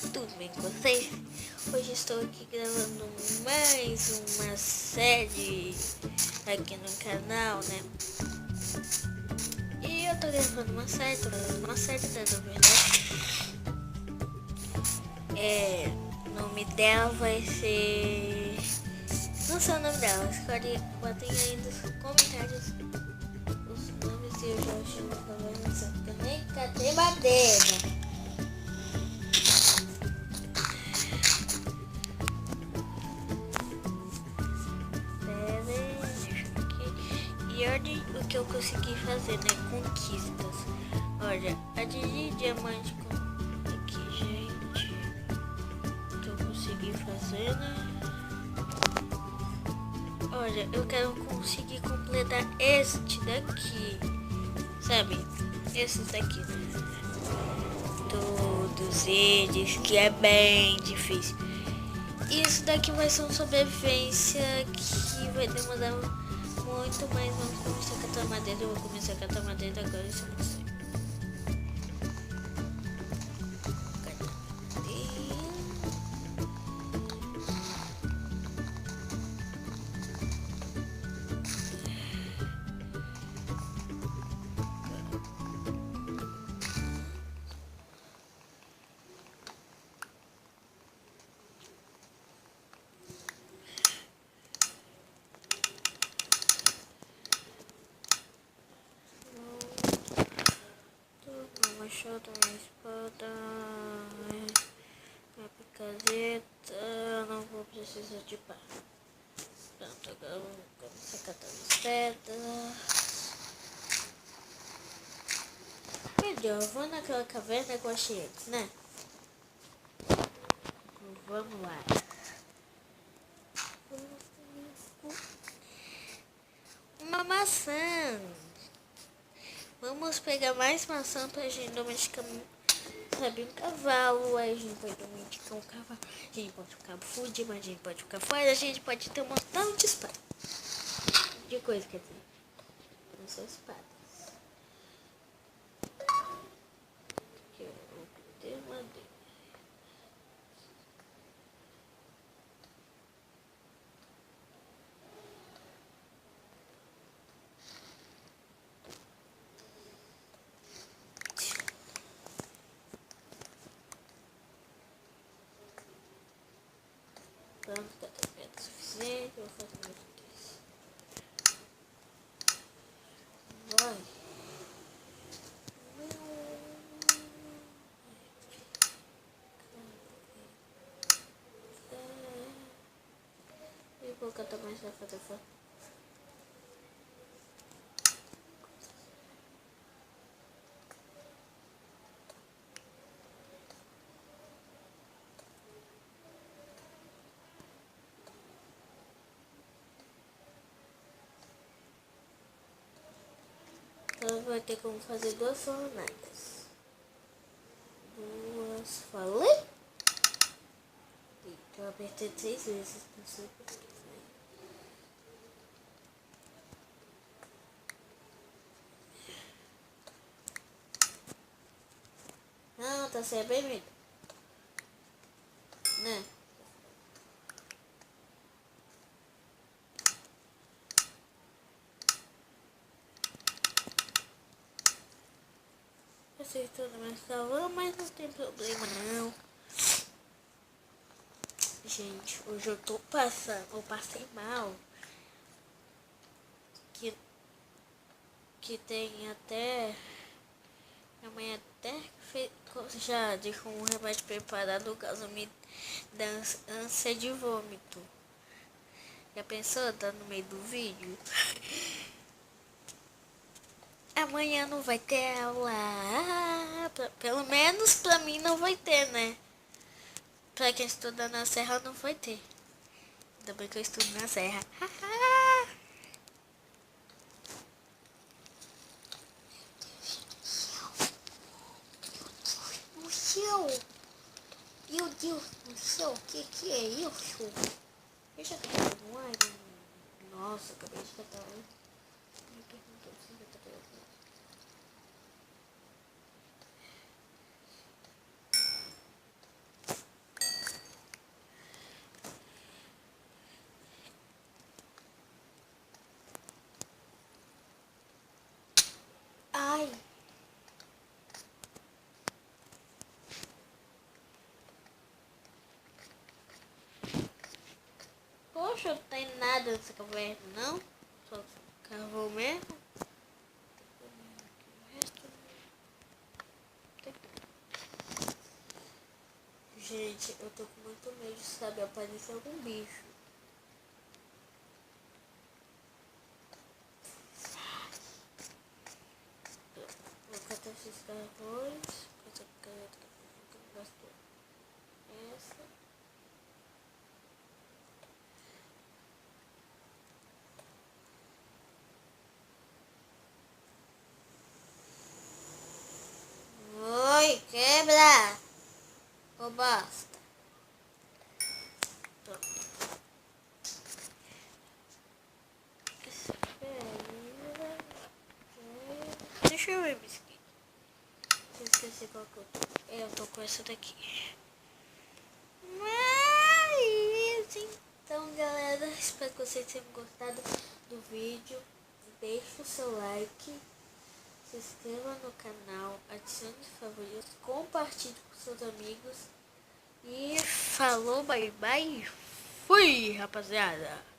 Tudo bem com vocês? Hoje estou aqui gravando mais uma série aqui no canal, né? E eu tô gravando uma série, da verdade. O nome dela vai ser... Não sei o nome dela, escolhe, botem aí nos comentários os nomes e eu já chamo pra você, porque eu nem catei madeira. E olha o que eu consegui fazer, né? Conquistas. Olha, adquirir diamante aqui, gente. O que eu consegui fazer, né? Olha, eu quero conseguir completar este daqui. Sabe? Esses daqui, né? Todos eles, que é bem difícil. Isso daqui vai ser uma sobrevivência que vai demorar muito, mas vamos começar a catar madeira. Eu vou começar a catar madeira agora, se eu não sei. Uma machado, uma espada, uma picareta. Não vou precisar de pá. Pronto, agora vamos começar a catar as pedras. Melhor, vou naquela caverna que eu achei antes, né? Vamos lá. Uma maçã. Vamos pegar mais maçã pra gente domesticar, sabe, um cavalo. Aí a gente pode domesticar um cavalo. A gente pode ficar fudido, mas a gente pode ficar fora. A gente pode ter um montão de espada. De coisa, quer dizer. Não são espadas. Aqui eu vou ter madeira. Pronto, tá pedra suficiente. Eu vou fazer mais um desse. Vai. E vou catar mais pra fazer foto. Então vai ter como fazer duas fornadas. Falei? Eu apertei 3 vezes, não sei por que foi. Não, tá sendo bem melhor. Né? Eu sei tudo mais salvando, mas não tem problema não. Gente, hoje eu tô passando, eu passei mal. Que tem até... Minha mãe até já deixou um remédio preparado caso me dê ânsia de vômito. Já pensou? Tá no meio do vídeo. Amanhã não vai ter aula. Pelo menos pra mim não vai ter, né? Pra quem estuda na serra não vai ter. Ainda bem que eu estudo na serra. No céu! Meu Deus do céu, o que é isso? Eu já caí no ar. Nossa, acabei de catar. Me perguntou se eu tô gravando. nada nessa caverna, não? Só cavou mesmo? Gente, eu tô com muito medo de saber aparecer algum bicho. Vou catar esses carvões. Essa. Oi, quebra! Ô, basta. Deixa eu ver, biscoito. Eu esqueci qual que eu tô. Eu tô com essa daqui. Mas, então, galera, espero que vocês tenham gostado do vídeo. Deixe o seu like, se inscreva no canal, adicione os favoritos, compartilhe com seus amigos. E falou, bye bye. Fui, rapaziada.